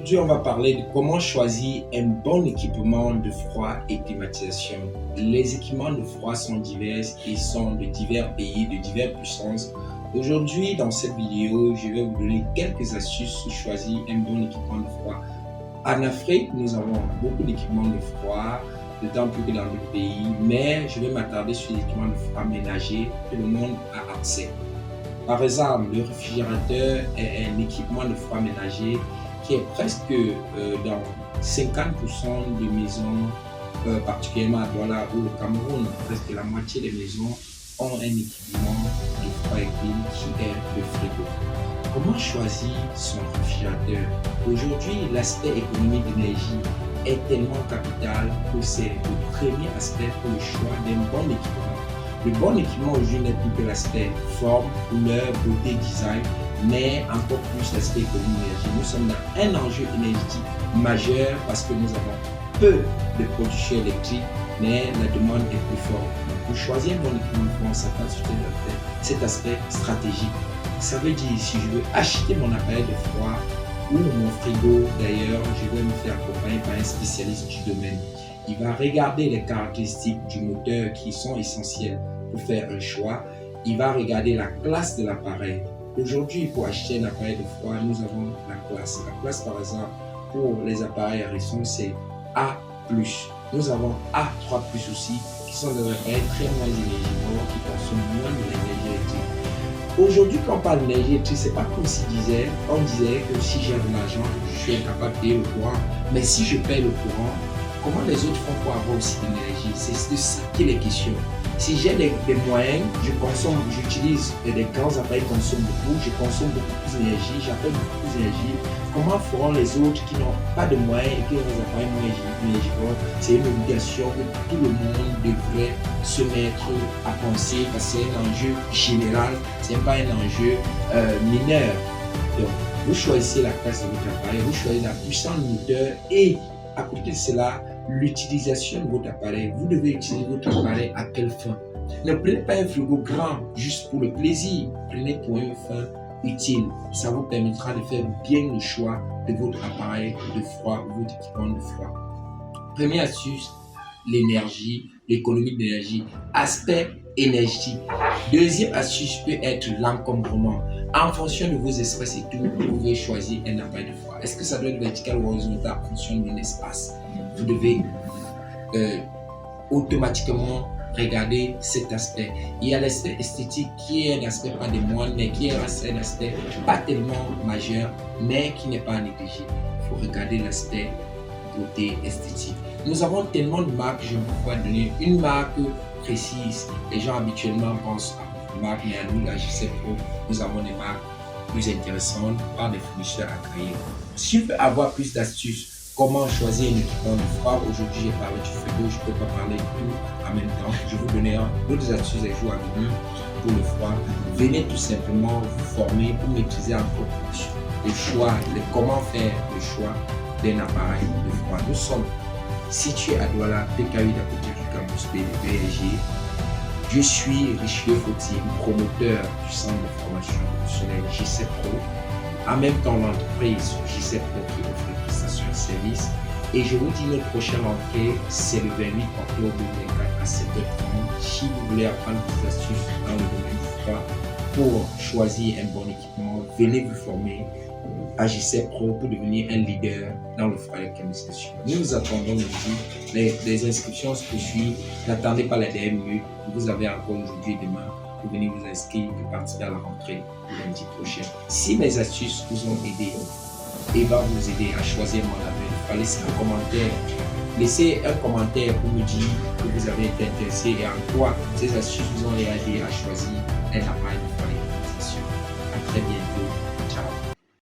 Aujourd'hui, on va parler de comment choisir un bon équipement de froid et climatisation. Les équipements de froid sont divers et sont de divers pays, de diverses puissances. Aujourd'hui, dans cette vidéo, je vais vous donner quelques astuces pour choisir un bon équipement de froid. En Afrique, nous avons beaucoup d'équipements de froid, d'autant plus que dans d'autres pays, mais je vais m'attarder sur les équipements de froid ménagers que le monde a accès. Par exemple, le réfrigérateur est un équipement de froid ménager qui est presque dans 50% des maisons, particulièrement à Douala ou au Cameroun, presque la moitié des maisons ont un équipement de froid et clim qui est le frigo. Comment choisir son réfrigérateur? Aujourd'hui, l'aspect économique d'énergie est tellement capital que c'est le premier aspect pour le choix d'un bon équipement. Le bon équipement aujourd'hui n'est plus que l'aspect forme, couleur, beauté, design, mais encore plus l'aspect économique d'énergie. Nous sommes dans un enjeu énergétique majeur parce que nous avons peu de production électrique, mais la demande est plus forte. Pour choisir un bon équipement, on s'attend sur cet aspect stratégique. Ça veut dire, si je veux acheter mon appareil de froid ou mon frigo, d'ailleurs, je vais me faire accompagner par un spécialiste du domaine. Il va regarder les caractéristiques du moteur qui sont essentielles pour faire un choix. Il va regarder la classe de l'appareil. Aujourd'hui, pour acheter un appareil de froid, nous avons la classe. La classe, par exemple, pour les appareils à réseau, c'est A+. Nous avons A3+ aussi, qui sont des appareils très moins énergivores, qui consomment moins de l'énergie électrique. Aujourd'hui, quand on parle d'énergie électrique, c'est pas comme si on disait que si j'ai de l'argent, je suis incapable de payer le courant. Mais si je paye le courant, comment les autres font pour avoir aussi de l'énergie? C'est de ça qu'il est question. Si j'ai des moyens, j'utilise des grands appareils qui consomment beaucoup, je consomme beaucoup plus d'énergie, j'appelle beaucoup plus d'énergie. Comment feront les autres qui n'ont pas de moyens et qui ont des appareils moins énergivores? C'est une obligation que tout le monde devrait se mettre à penser parce que c'est un enjeu général, ce n'est pas un enjeu mineur. Donc, vous choisissez la classe de votre appareil, vous choisissez la puissance du moteur et à côté de cela, l'utilisation de votre appareil. Vous devez utiliser votre appareil à quelle fin? Ne prenez pas un frigo grand juste pour le plaisir. Prenez pour une fin utile. Ça vous permettra de faire bien le choix de votre appareil de froid ou votre équipement de froid. Première astuce, l'énergie, l'économie d'énergie. Aspect énergétique. Deuxième astuce peut être l'encombrement. En fonction de vos espaces et tout, vous pouvez choisir un appareil de froid. Est-ce que ça doit être vertical ou horizontal en fonction d'un espace? Vous devez automatiquement regarder cet aspect. Il y a l'aspect esthétique qui est un aspect pas des moindres, mais qui est un aspect pas tellement majeur, mais qui n'est pas à négliger. Il faut regarder l'aspect beauté esthétique. Nous avons tellement de marques, je vais vous donner une marque précise. Les gens habituellement pensent à une marque, mais à nous, la JC Pro, nous avons des marques plus intéressantes par des fournisseurs agréés. Si je veux avoir plus d'astuces, comment choisir un équipement de froid? Aujourd'hui, j'ai parlé du frigo, je ne peux pas parler de tout en même temps. Je vous donner d'autres astuces et jours à venir pour le froid. Venez tout simplement vous former pour maîtriser encore plus le choix, comment faire le choix d'un appareil de froid. Nous sommes situés à Douala, PKU d'à côté du campus BLG. Je suis Richelieu Fauti, promoteur du centre de formation professionnelle JC Pro. En même temps, l'entreprise JC Pro qui offre des prestations de services. Et je vous dis, notre prochaine entrée, c'est le 28 octobre 2024 à 7h30. Si vous voulez apprendre des astuces dans le domaine du froid pour choisir un bon équipement, venez vous former à JC Pro pour devenir un leader dans le froid et la climatisation. Nous vous attendons aujourd'hui. Les inscriptions se poursuivent. N'attendez pas la dernière minute. Vous avez encore aujourd'hui et demain pour venir vous inscrire et participer à la rentrée lundi prochain. Si mes astuces vous ont aidé et va vous aider à choisir mon appel, laissez un commentaire. Laissez un commentaire pour me dire que vous avez été intéressé et en quoi ces astuces vous ont aidé à choisir un appareil de froid et climatisation. À très bientôt.